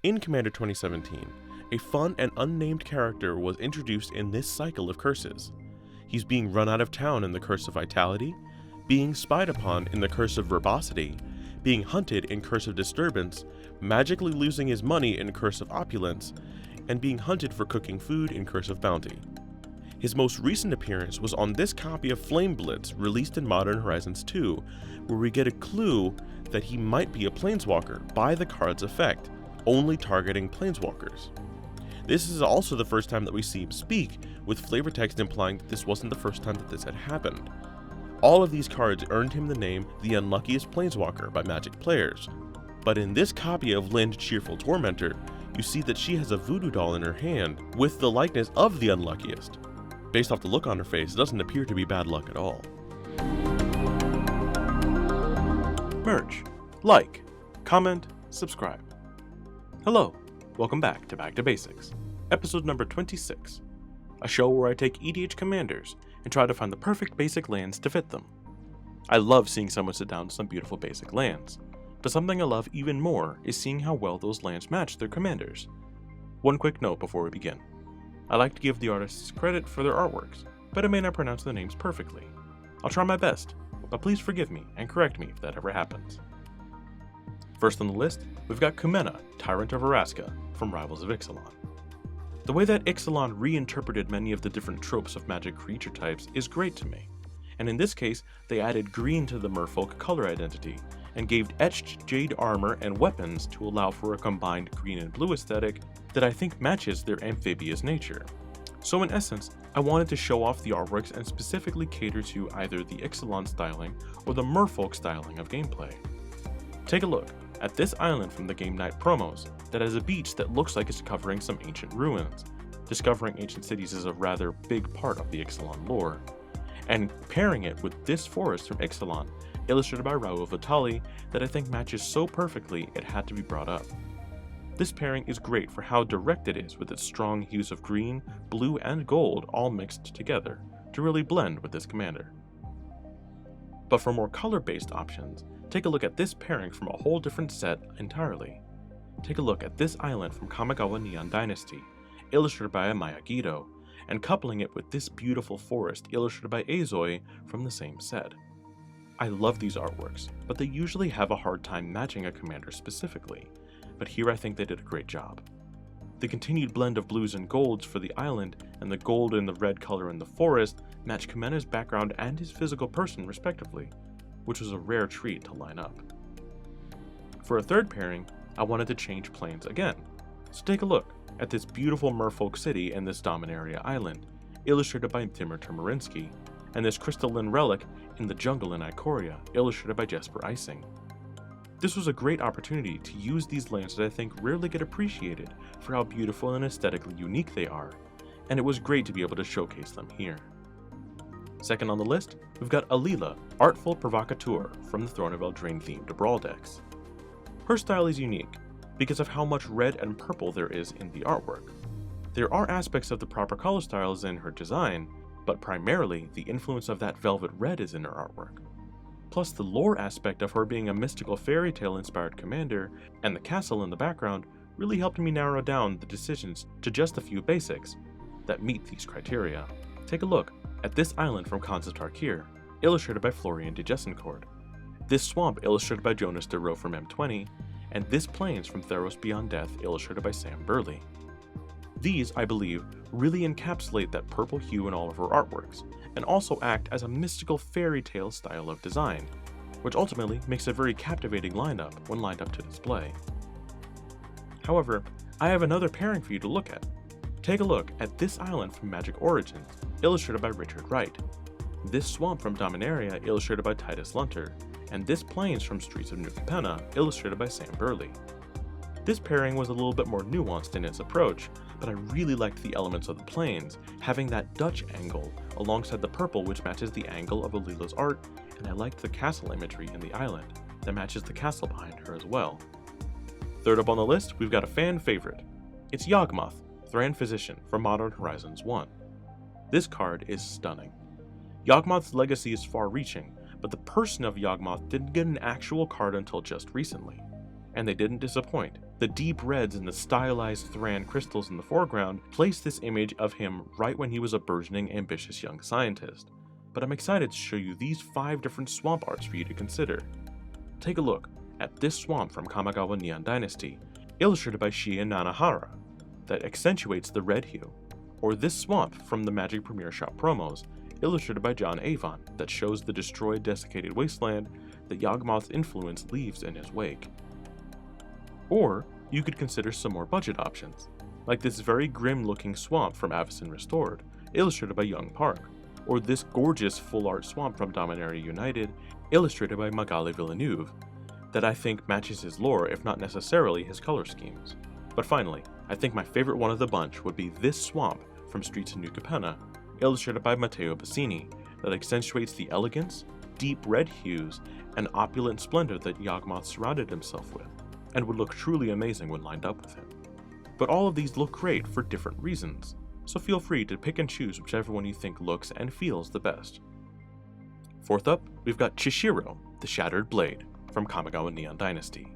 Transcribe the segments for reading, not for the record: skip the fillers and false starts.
In Commander 2017, a fun and unnamed character was introduced in this cycle of curses. He's being run out of town in the Curse of Vitality, being spied upon in the Curse of Verbosity, being hunted in Curse of Disturbance, magically losing his money in Curse of Opulence, and being hunted for cooking food in Curse of Bounty. His most recent appearance was on this copy of Flame Blitz released in Modern Horizons 2, where we get a clue that he might be a Planeswalker by the card's effect, only targeting Planeswalkers. This is also the first time that we see him speak, with flavor text implying that this wasn't the first time that this had happened. All of these cards earned him the name the Unluckiest Planeswalker by Magic players, but in this copy of Lind Cheerful Tormentor, you see that she has a voodoo doll in her hand with the likeness of the Unluckiest. Based off the look on her face, it doesn't appear to be bad luck at all. Merch, like, comment, subscribe. Hello, welcome back to Basics, episode number 26, a show where I take EDH commanders and try to find the perfect basic lands to fit them. I love seeing someone sit down to some beautiful basic lands, but something I love even more is seeing how well those lands match their commanders. One quick note before we begin. I like to give the artists credit for their artworks, but I may not pronounce the names perfectly. I'll try my best, but please forgive me and correct me if that ever happens. First on the list, we've got Kumena, Tyrant of Orazca, from Rivals of Ixalan. The way that Ixalan reinterpreted many of the different tropes of magic creature types is great to me, and in this case, they added green to the merfolk color identity, and gave etched jade armor and weapons to allow for a combined green and blue aesthetic that I think matches their amphibious nature. So in essence, I wanted to show off the artworks and specifically cater to either the Ixalan styling or the merfolk styling of gameplay. Take a look at this island from the Game Night promos that has a beach that looks like it's covering some ancient ruins. Discovering ancient cities is a rather big part of the Ixalan lore, and pairing it with this forest from Ixalan, illustrated by Raul Vitali, that I think matches so perfectly it had to be brought up. This pairing is great for how direct it is with its strong hues of green, blue, and gold all mixed together to really blend with this commander. But for more color-based options, take a look at this pairing from a whole different set entirely. Take a look at this island from Kamigawa Neon Dynasty, illustrated by Amaya Guido, and coupling it with this beautiful forest illustrated by Azoi from the same set. I love these artworks, but they usually have a hard time matching a commander specifically, but here I think they did a great job. The continued blend of blues and golds for the island and the gold and the red color in the forest match Kumena's background and his physical person respectively, which was a rare treat to line up. For a third pairing, I wanted to change planes again, so take a look at this beautiful merfolk city and this Dominaria island, illustrated by Timur Timurinsky, and this crystalline relic in the jungle in Ikoria, illustrated by Jesper Ising. This was a great opportunity to use these lands that I think rarely get appreciated for how beautiful and aesthetically unique they are, and it was great to be able to showcase them here. Second on the list, we've got Alela Artful Provocateur from the Throne of Eldraine themed Brawl decks. Her style is unique because of how much red and purple there is in the artwork. There are aspects of the proper color styles in her design, but primarily the influence of that velvet red is in her artwork. Plus the lore aspect of her being a mystical fairy tale inspired commander and the castle in the background really helped me narrow down the decisions to just a few basics that meet these criteria. Take a look at this island from Khans of Tarkir, illustrated by Florian de Jessencourt, this swamp illustrated by Jonas de Roo from M20, and this plains from Theros Beyond Death illustrated by Sam Burley. These, I believe, really encapsulate that purple hue in all of her artworks, and also act as a mystical fairy tale style of design, which ultimately makes a very captivating lineup when lined up to display. However, I have another pairing for you to look at. Take a look at this island from Magic Origins, illustrated by Richard Wright, this swamp from Dominaria, illustrated by Titus Lunter, and this plains from Streets of New Capenna, illustrated by Sam Burley. This pairing was a little bit more nuanced in its approach, but I really liked the elements of the plains, having that Dutch angle alongside the purple which matches the angle of Alela's art, and I liked the castle imagery in the island that matches the castle behind her as well. Third up on the list, we've got a fan favorite. It's Yawgmoth Thran Physician from Modern Horizons 1. This card is stunning. Yawgmoth's legacy is far-reaching, but the person of Yawgmoth didn't get an actual card until just recently, and they didn't disappoint, The deep reds and the stylized Thran crystals in the foreground place this image of him right when he was a burgeoning, ambitious young scientist. But I'm excited to show you these 5 different swamp arts for you to consider. Take a look at this swamp from Kamigawa Neon Dynasty, illustrated by Shia Nanahara, that accentuates the red hue, or this swamp from the Magic Premier Shop promos, illustrated by John Avon, that shows the destroyed, desiccated wasteland that Yawgmoth's influence leaves in his wake. Or you could consider some more budget options, like this very grim-looking swamp from Avacyn Restored, illustrated by Young Park, or this gorgeous full-art swamp from Dominaria United, illustrated by Magali Villeneuve, that I think matches his lore if not necessarily his color schemes. But finally, I think my favorite one of the bunch would be this swamp from Streets of New Capenna, illustrated by Matteo Bassini, that accentuates the elegance, deep red hues, and opulent splendor that Yawgmoth surrounded himself with, and would look truly amazing when lined up with him. But all of these look great for different reasons, so feel free to pick and choose whichever one you think looks and feels the best. Fourth up, we've got Chishiro the Shattered Blade from Kamigawa Neon Dynasty.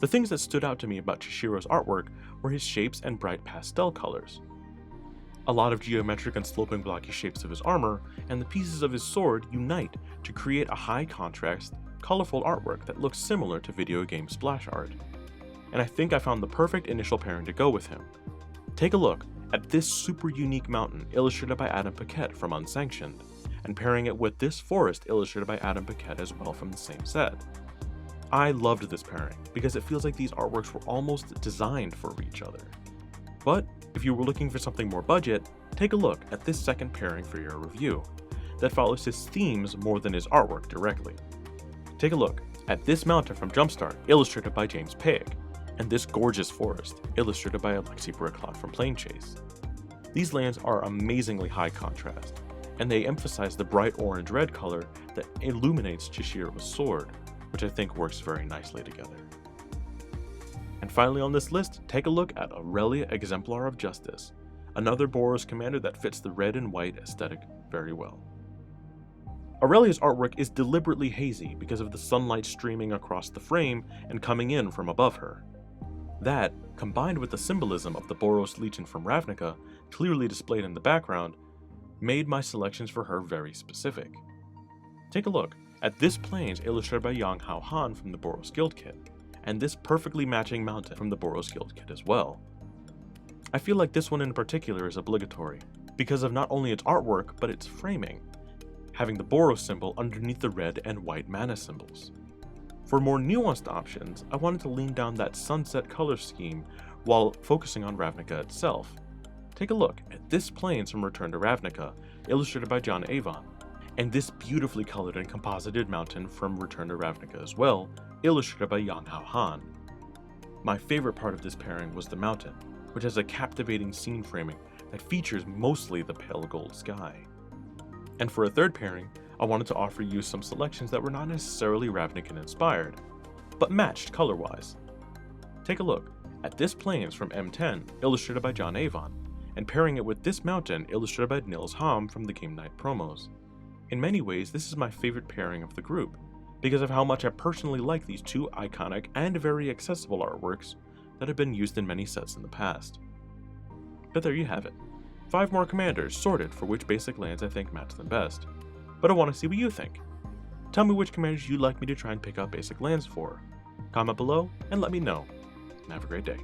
The things that stood out to me about Chishiro's artwork were his shapes and bright pastel colors. A lot of geometric and sloping blocky shapes of his armor and the pieces of his sword unite to create a high contrast, colorful artwork that looks similar to video game splash art. And I think I found the perfect initial pairing to go with him. Take a look at this super unique mountain illustrated by Adam Paquette from Unsanctioned, and pairing it with this forest illustrated by Adam Paquette as well from the same set. I loved this pairing because it feels like these artworks were almost designed for each other. But if you were looking for something more budget, take a look at this second pairing for your review, that follows his themes more than his artwork directly. Take a look at this mountain from Jumpstart, illustrated by James Pegg, and this gorgeous forest, illustrated by Alexi Bricklot from Plane Chase. These lands are amazingly high contrast, and they emphasize the bright orange-red color that illuminates Chishiro's sword, which I think works very nicely together. And finally on this list, take a look at Aurelia Exemplar of Justice, another Boros commander that fits the red and white aesthetic very well. Aurelia's artwork is deliberately hazy because of the sunlight streaming across the frame and coming in from above her. That, combined with the symbolism of the Boros Legion from Ravnica, clearly displayed in the background, made my selections for her very specific. Take a look at this plains illustrated by Yang Hao Han from the Boros Guild Kit, and this perfectly matching mountain from the Boros Guild Kit as well. I feel like this one in particular is obligatory, because of not only its artwork, but its framing, having the Boros symbol underneath the red and white mana symbols. For more nuanced options, I wanted to lean down that sunset color scheme while focusing on Ravnica itself. Take a look at this plains from Return to Ravnica, illustrated by John Avon, and this beautifully colored and composited mountain from Return to Ravnica as well, illustrated by Yang Hao Han. My favorite part of this pairing was the mountain, which has a captivating scene framing that features mostly the pale gold sky. And for a third pairing, I wanted to offer you some selections that were not necessarily Ravnican inspired, but matched color-wise. Take a look at this plains from M10, illustrated by John Avon, and pairing it with this mountain illustrated by Nils Hamm from the Game Night promos. In many ways, this is my favorite pairing of the group, because of how much I personally like these two iconic and very accessible artworks that have been used in many sets in the past. But there you have it. 5 more commanders sorted for which basic lands I think match them best. But I want to see what you think. Tell me which commanders you'd like me to try and pick up basic lands for. Comment below and let me know. And have a great day.